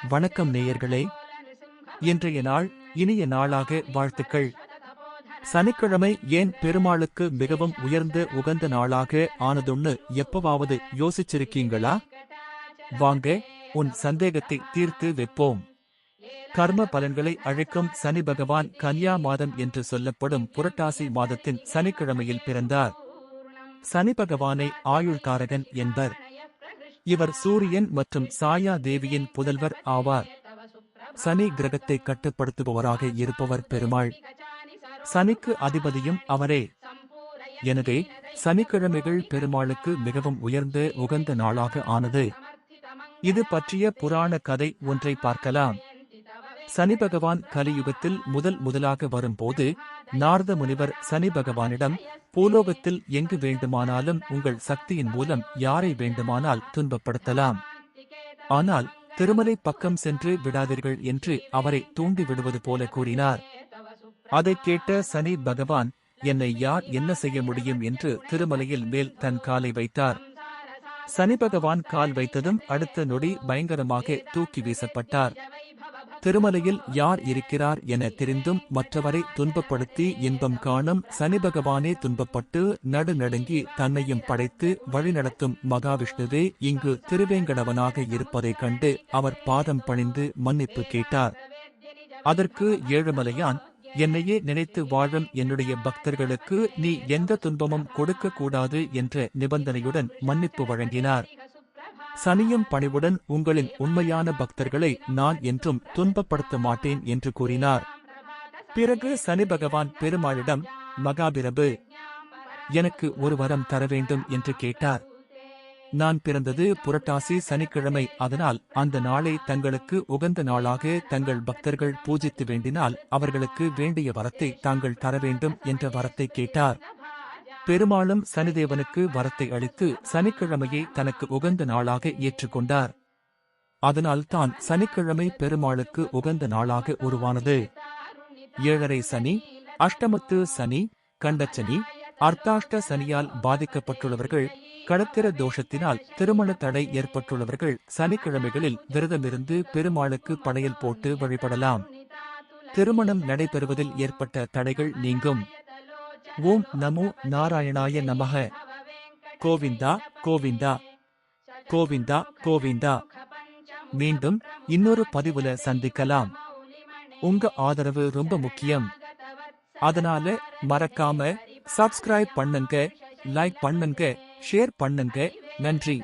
வணக்கம் நேயர்களே. இன்றைய நாள் இனிய நாளாக வாழ்த்துக்கள். சனிக்கிழமை ஏன் பெருமாளுக்கு மிகவும் உயர்ந்த உகந்த நாளாக ஆனதுன்னு எப்பவாவது யோசிச்சிருக்கீங்களா? வாங்க, உன் சந்தேகத்தை தீர்த்து வைப்போம். கர்ம பலன்களை அழைக்கும் சனி பகவான் கன்யா மாதம் என்று சொல்லப்படும் புரட்டாசி மாதத்தின் சனிக்கிழமையில் பிறந்தார். சனி பகவானை ஆயுள்காரகன் என்பர். இவர் சூரியன் மற்றும் சாயா தேவியின் புதல்வர் ஆவார். சனி கிரகத்தை கட்டுப்படுத்துபவராக இருப்பவர் பெருமாள். சனிக்கு அதிபதியும் அவரே. எனவே சனிக்கிழமைகள் பெருமாளுக்கு மிகவும் உயர்ந்த உகந்த நாளாக ஆனது. இது பற்றிய புராண கதை ஒன்றை பார்க்கலாம். சனி பகவான் கலியுகத்தில் முதலாக வரும்போது நாரத முனிவர் சனி பகவானிடம், பூலோகத்தில் எங்கு வேண்டுமானாலும் உங்கள் சக்தியின் மூலம் யாரை வேண்டுமானால் துன்பப்படுத்தலாம். ஆனால் திருமலை பக்கம் சென்று விடாதீர்கள் என்று அவரை தூண்டி விடுவது போல கூறினார். அதைக் கேட்ட சனி பகவான், என்னை யார் என்ன செய்ய முடியும் என்று திருமலையில் மேல் தன் காலை வைத்தார். சனி பகவான் கால் வைத்ததும் அடுத்த நொடி பயங்கரமாக தூக்கி வீசப்பட்டார். திருமலையில் யார் இருக்கிறார் என தெரிந்தும் மற்றவரை துன்பப்படுத்தி இன்பம் காணும் சனி பகவானே துன்பப்பட்டு நடுநடுங்கி தன்னையும் படைத்து வழிநடத்தும் மகாவிஷ்ணுவே இங்கு திருவேங்கடவனாக இருப்பதைக் கண்டு அவர் பாதம் பணிந்து மன்னிப்பு கேட்டார். அதற்கு ஏழுமலையான், என்னையே நினைத்து வாழும் என்னுடைய பக்தர்களுக்கு நீ எந்த துன்பமும் கொடுக்க கூடாது என்ற நிபந்தனையுடன் மன்னிப்பு வழங்கினார். சனியும் பணிவுடன் உங்களின் உண்மையான பக்தர்களை நான் என்றும் துன்பப்படுத்த மாட்டேன் என்று கூறினார். பிறகு சனி பகவான் பெருமாளிடம், மகாபிரபு, எனக்கு ஒரு வரம் தர வேண்டும் என்று கேட்டார். நான் பிறந்தது புரட்டாசி சனிக்கிழமை, அதனால் அந்த நாளை தங்களுக்கு உகந்த நாளாக தங்கள் பக்தர்கள் பூஜித்து வேண்டினால் அவர்களுக்கு வேண்டிய வரத்தை தாங்கள் தர வேண்டும் என்ற வரத்தை கேட்டார். பெருமாளும் சனிதேவனுக்கு வரத்தை அளித்து சனிக்கிழமையை தனக்கு உகந்த நாளாக ஏற்றுக்கொண்டார். அதனால் தான் சனிக்கிழமை பெருமாளுக்கு உகந்த நாளாக உருவானது. 7.5 சனி, அஷ்டமத்து சனி, கண்டச்சனி, அர்த்தாஷ்ட சனியால் பாதிக்கப்பட்டுள்ளவர்கள், கடத்திர தோஷத்தினால் திருமண தடை ஏற்பட்டுள்ளவர்கள் சனிக்கிழமைகளில் விரதமிருந்து பெருமாளுக்கு படையல் போட்டு வழிபடலாம். திருமணம் நடைபெறுவதில் ஏற்பட்ட தடைகள் நீங்கும். ஓம் நமோ நாராயணாய நமக. கோவிந்தா கோவிந்தா கோவிந்தா கோவிந்தா. மீண்டும் இன்னொரு பதிவுல சந்திக்கலாம். உங்க ஆதரவு ரொம்ப முக்கியம். அதனால மறக்காம சப்ஸ்கிரைப் பண்ணுங்க, லைக் பண்ணுங்க, ஷேர் பண்ணுங்க. நன்றி.